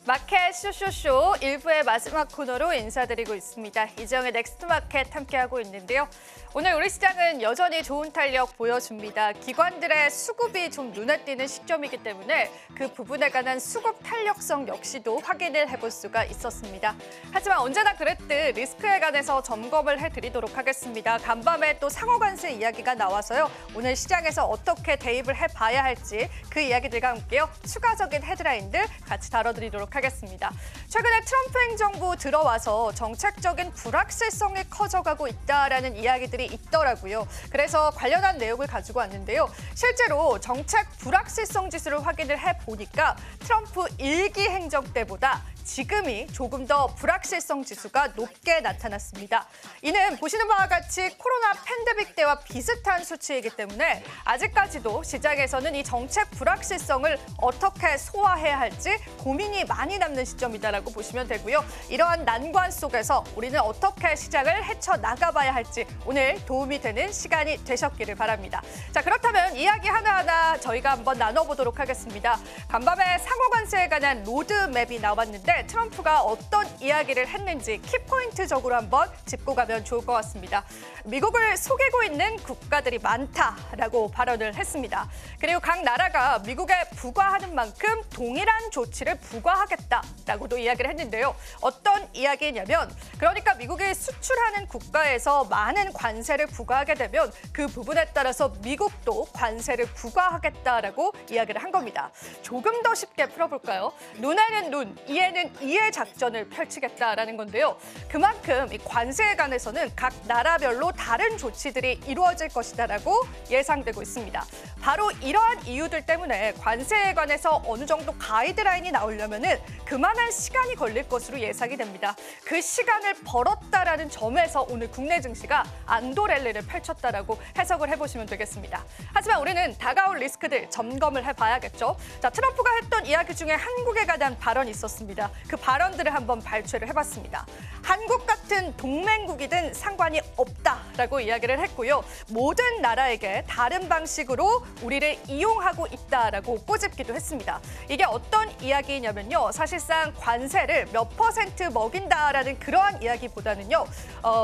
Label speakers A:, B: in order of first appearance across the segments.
A: 마켓 쇼쇼쇼 1부의 마지막 코너로 인사드리고 있습니다. 이정의 넥스트마켓 함께하고 있는데요. 오늘 우리 시장은 여전히 좋은 탄력 보여줍니다. 기관들의 수급이 좀 눈에 띄는 시점이기 때문에 그 부분에 관한 수급 탄력성 역시도 확인을 해볼 수가 있었습니다. 하지만 언제나 그랬듯 리스크에 관해서 점검을 해드리도록 하겠습니다. 간밤에 또 상호관세 이야기가 나와서요. 오늘 시장에서 어떻게 대입을 해봐야 할지 그 이야기들과 함께요. 추가적인 헤드라인들 같이 다뤄드리도록 하겠습니다. 최근에 트럼프 행정부 들어와서 정책적인 불확실성이 커져가고 있다라는 이야기들이 있더라고요. 그래서 관련한 내용을 가지고 왔는데요. 실제로 정책 불확실성 지수를 확인을 해보니까 트럼프 1기 행정 때보다 지금이 조금 더 불확실성 지수가 높게 나타났습니다. 이는 보시는 바와 같이 코로나 팬데믹 때와 비슷한 수치이기 때문에 아직까지도 시장에서는 이 정책 불확실성을 어떻게 소화해야 할지 고민이 많이 남는 시점이다라고 보시면 되고요. 이러한 난관 속에서 우리는 어떻게 시장을 헤쳐나가봐야 할지 오늘 도움이 되는 시간이 되셨기를 바랍니다. 자, 그렇다면 이야기 하나하나 저희가 한번 나눠보도록 하겠습니다. 간밤에 상호관세에 관한 로드맵이 나왔는데 트럼프가 어떤 이야기를 했는지 키포인트적으로 한번 짚고 가면 좋을 것 같습니다. 미국을 속이고 있는 국가들이 많다라고 발언을 했습니다. 그리고 각 나라가 미국에 부과하는 만큼 동일한 조치를 부과하겠다라고도 이야기를 했는데요. 어떤 이야기냐면 그러니까 미국이 수출하는 국가에서 많은 관세를 부과하게 되면 그 부분에 따라서 미국도 관세를 부과하겠다라고 이야기를 한 겁니다. 조금 더 쉽게 풀어볼까요? 눈에는 눈, 이에는 이의 작전을 펼치겠다라는 건데요. 그만큼 이 관세에 관해서는 각 나라별로 다른 조치들이 이루어질 것이다라고 예상되고 있습니다. 바로 이러한 이유들 때문에 관세에 관해서 어느 정도 가이드라인이 나오려면은 그만한 시간이 걸릴 것으로 예상이 됩니다. 그 시간을 벌었다라는 점에서 오늘 국내 증시가 안도 랠리를 펼쳤다라고 해석을 해보시면 되겠습니다. 하지만 우리는 다가올 리스크들 점검을 해봐야겠죠. 자, 트럼프가 했던 이야기 중에 한국에 관한 발언이 있었습니다. 그 발언들을 한번 발췌를 해봤습니다. 한국 같은 동맹국이든 상관이 없다라고 이야기를 했고요. 모든 나라에게 다른 방식으로 우리를 이용하고 있다라고 꼬집기도 했습니다. 이게 어떤 이야기냐면요. 사실상 관세를 몇 % 먹인다라는 그러한 이야기보다는요.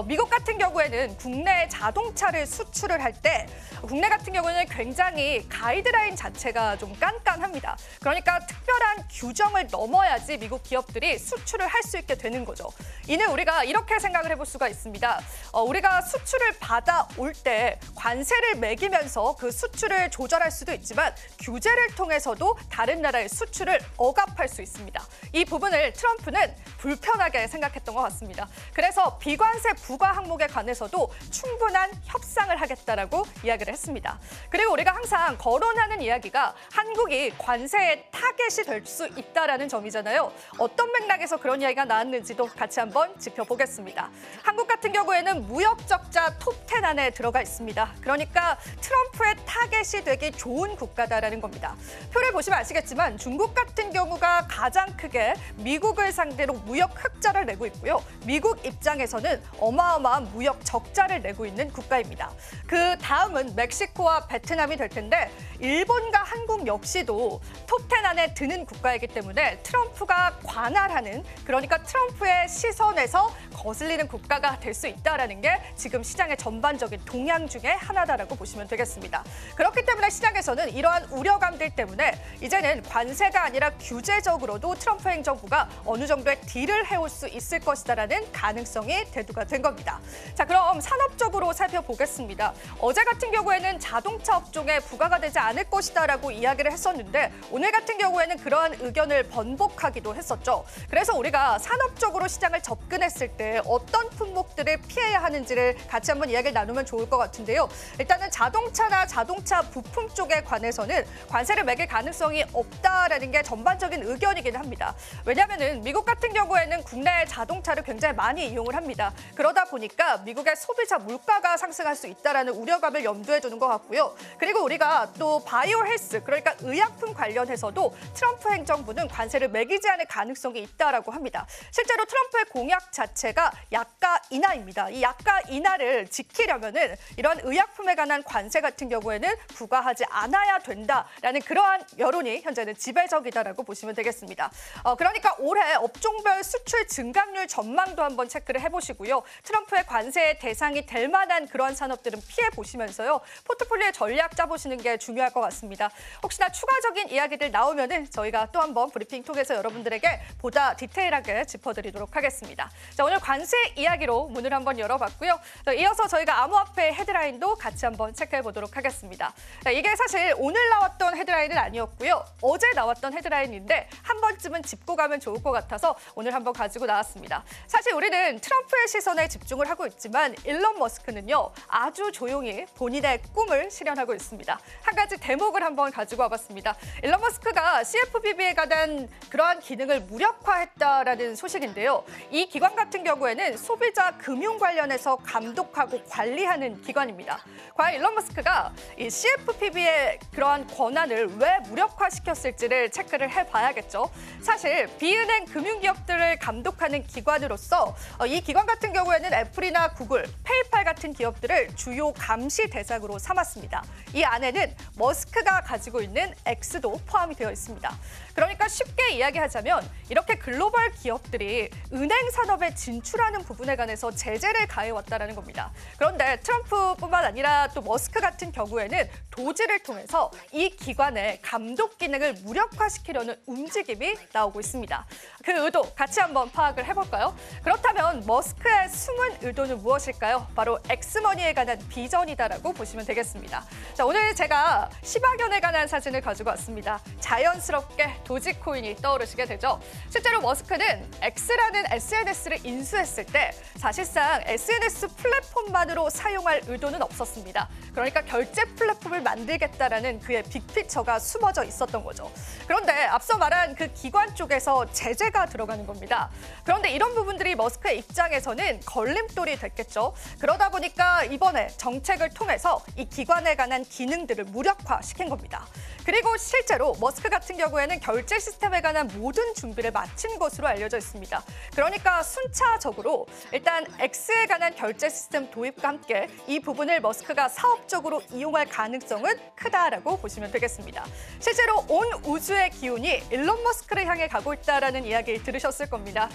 A: 미국 같은 경우에는 국내 자동차를 수출을 할 때 국내 같은 경우는 굉장히 가이드라인 자체가 좀 깐깐합니다. 그러니까 특별한 규정을 넘어야지 미국 기업들이 수출을 할 수 있게 되는 거죠. 이는 우리가 이렇게 생각을 해볼 수가 있습니다. 우리가 수출을 받아올 때 관세를 매기면서 그 수출을 조절할 수도 있지만 규제를 통해서도 다른 나라의 수출을 억압할 수 있습니다. 이 부분을 트럼프는 불편하게 생각했던 것 같습니다. 그래서 비관세 부과 항목에 관해서도 충분한 협상을 하겠다라고 이야기를 했습니다. 그리고 우리가 항상 거론하는 이야기가 한국이 관세의 타겟이 될 수 있다라는 점이잖아요. 어떤 맥락에서 그런 이야기가 나왔는지도 같이 한번 짚어보겠습니다. 한국 같은 경우에는 무역 적자 톱10 안에 들어가 있습니다. 그러니까 트럼프의 타겟이 되기 좋은 국가다라는 겁니다. 표를 보시면 아시겠지만 중국 같은 경우가 가장 크게 미국을 상대로 무역 흑자를 내고 있고요. 미국 입장에서는 어마어마한 무역 적자를 내고 있는 국가입니다. 그 다음은 멕시코와 베트남이 될 텐데 일본과 한국 역시도 톱10 안에 드는 국가이기 때문에 트럼프가 관할하는 그러니까 트럼프의 시선에서 거슬리는 국가가 될 수 있다는 게 지금 시장의 전반적인 동향 중에 하나다라고 보시면 되겠습니다. 그렇기 때문에 시장에서는 이러한 우려감들 때문에 이제는 관세가 아니라 규제적으로도 트럼프 행정부가 어느 정도의 딜을 해올 수 있을 것이다라는 가능성이 대두가 된 겁니다. 자, 그럼 산업적으로 살펴보겠습니다. 어제 같은 경우에는 자동차 업종에 부과가 되지 않을 것이다라고 이야기를 했었는데 오늘 같은 경우에는 그러한 의견을 번복하기도 했었죠. 그래서 우리가 산업적으로 시장을 접근했을 때 어떤 품목들을 피해야 하는지를 같이 한번 이야기를 나누면 좋을 것 같은데요. 일단은 자동차나 자동차 부품 쪽에 관해서는 관세를 매길 가능성이 없다라는 게 전반적인 의견이긴 합니다. 왜냐하면 미국 같은 경우에는 국내 자동차를 굉장히 많이 이용을 합니다. 그러다 보니까 미국의 소비자 물가가 상승할 수 있다라는 우려감을 염두에 두는 것 같고요. 그리고 우리가 또 바이오 헬스, 그러니까 의약품 관련해서도 트럼프 행정부는 관세를 매기지 않을 가능성이 가능성이 있다라고 합니다. 실제로 트럼프의 공약 자체가 약가 인하입니다. 이 약가 인하를 지키려면은 이런 의약품에 관한 관세 같은 경우에는 부과하지 않아야 된다라는 그러한 여론이 현재는 지배적이다라고 보시면 되겠습니다. 그러니까 올해 업종별 수출 증가율 전망도 한번 체크를 해보시고요. 트럼프의 관세의 대상이 될 만한 그러한 산업들은 피해 보시면서요. 포트폴리오의 전략 짜보시는 게 중요할 것 같습니다. 혹시나 추가적인 이야기들 나오면은 저희가 또 한번 브리핑 통해서 여러분들에게 보다 디테일하게 짚어드리도록 하겠습니다. 자, 오늘 관세 이야기로 문을 한번 열어봤고요. 이어서 저희가 암호화폐 헤드라인도 같이 한번 체크해 보도록 하겠습니다. 자, 이게 사실 오늘 나왔던 헤드라인은 아니었고요. 어제 나왔던 헤드라인인데 한 번쯤은 짚고 가면 좋을 것 같아서 오늘 한번 가지고 나왔습니다. 사실 우리는 트럼프의 시선에 집중을 하고 있지만 일론 머스크는요. 아주 조용히 본인의 꿈을 실현하고 있습니다. 한 가지 대목을 한번 가지고 와봤습니다. 일론 머스크가 CFPB에 관한 그러한 기능을 무력화했다라는 소식인데요. 이 기관 같은 경우에는 소비자 금융 관련해서 감독하고 관리하는 기관입니다. 과연 일론 머스크가 이 CFPB의 그러한 권한을 왜 무력화시켰을지를 체크를 해봐야겠죠. 사실 비은행 금융기업들을 감독하는 기관으로서 이 기관 같은 경우에는 애플이나 구글, 페이팔 같은 기업들을 주요 감시 대상으로 삼았습니다. 이 안에는 머스크가 가지고 있는 X도 포함이 되어 있습니다. 그러니까 쉽게 이야기하자면 이렇게 글로벌 기업들이 은행 산업에 진출하는 부분에 관해서 제재를 가해왔다는 겁니다. 그런데 트럼프뿐만 아니라 또 머스크 같은 경우에는 도지를 통해서 이 기관의 감독 기능을 무력화시키려는 움직임이 나오고 있습니다. 그 의도 같이 한번 파악을 해볼까요? 그렇다면 머스크의 숨은 의도는 무엇일까요? 바로 엑스머니에 관한 비전이다라고 보시면 되겠습니다. 자, 오늘 제가 시바견에 관한 사진을 가지고 왔습니다. 자연스럽게 도지코인이 떠오르시게 되죠. 실제로 머스크는 X라는 SNS를 인수했을 때 사실상 SNS 플랫폼만으로 사용할 의도는 없었습니다. 그러니까 결제 플랫폼을 만들겠다라는 그의 빅피처가 숨어져 있었던 거죠. 그런데 앞서 말한 그 기관 쪽에서 제재가 들어가는 겁니다. 그런데 이런 부분들이 머스크의 입장에서는 걸림돌이 됐겠죠. 그러다 보니까 이번에 정책을 통해서 이 기관에 관한 기능들을 무력화시킨 겁니다. 그리고 실제로 머스크 같은 경우에는 결제 시스템에 관한 모든 준비를 마친 것으로 알려져 있습니다. 그러니까 순차적으로 일단 X에 관한 결제 시스템 도입과 함께 이 부분을 머스크가 사업적으로 이용할 가능성은 크다라고 보시면 되겠습니다. 실제로 온 우주의 기운이 일론 머스크를 향해 가고 있다라는 이야기 들으셨을 겁니다.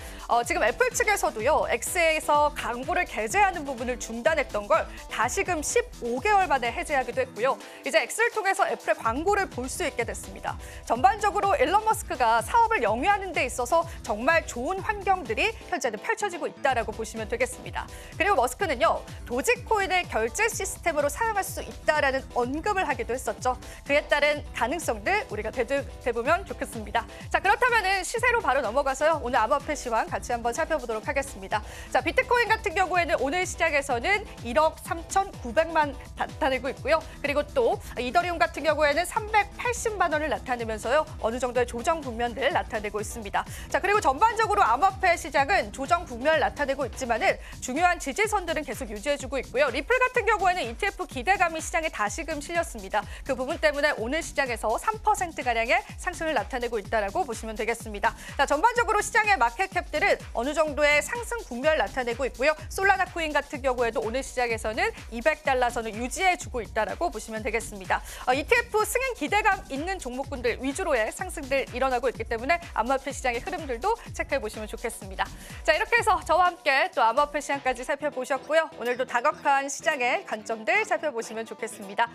A: 지금 애플 측에서도요. X에서 광고를 게재하는 부분을 중단했던 걸 다시금 15개월 만에 해제하기도 했고요. 이제 X를 통해서 애플의 광고를 볼 수 있게 됐습니다. 전반적으로 일론 머스크가 사업을 영위하는 데 있어서 정말 좋은 환경들이 현재는 펼쳐지고 있다라고 보시면 되겠습니다. 그리고 머스크는요. 도지코인을 결제 시스템으로 사용할 수 있다라는 언급을 하기도 했었죠. 그에 따른 가능성들 우리가 대보면 좋겠습니다. 자, 그렇다면은 시세로 바로 넘어가서요. 오늘 암호화폐 시황 같이 한번 살펴보도록 하겠습니다. 자, 비트코인 같은 경우에는 오늘 시장에서는 1억 3,900만 나타내고 있고요. 그리고 또 이더리움 같은 경우에는 380만 원을 나타내면서요. 어느 정도의 조정 국면들 나타내고 있습니다. 자, 그리고 전반적으로 암호화폐 시장은 조정 국면을 나타내고 있지만은 중요한 지지선들은 계속 유지해주고 있고요. 리플 같은 경우에는 ETF 기대감이 시장에 다시금 실렸습니다. 그 부분 때문에 오늘 시장에서 3%가량의 상승을 나타내고 있다라고 보시면 되겠습니다. 자, 전반적으로 시장의 마켓캡들은 어느 정도의 상승 국면을 나타내고 있고요. 솔라나 코인 같은 경우에도 오늘 시장에서는 200달러 선을 유지해주고 있다라고 보시면 되겠습니다. ETF 승인 기대감 있는 종목군들 위주로의 상승들 일어나고 있기 때문에 암호화폐 시장의 흐름들도 체크해 보시면 좋겠습니다. 자, 이렇게 해서 저와 함께 또 암호화폐 시장까지 살펴보셨고요. 오늘도 다각한 시장의 관점들 살펴보시면 좋겠습니다.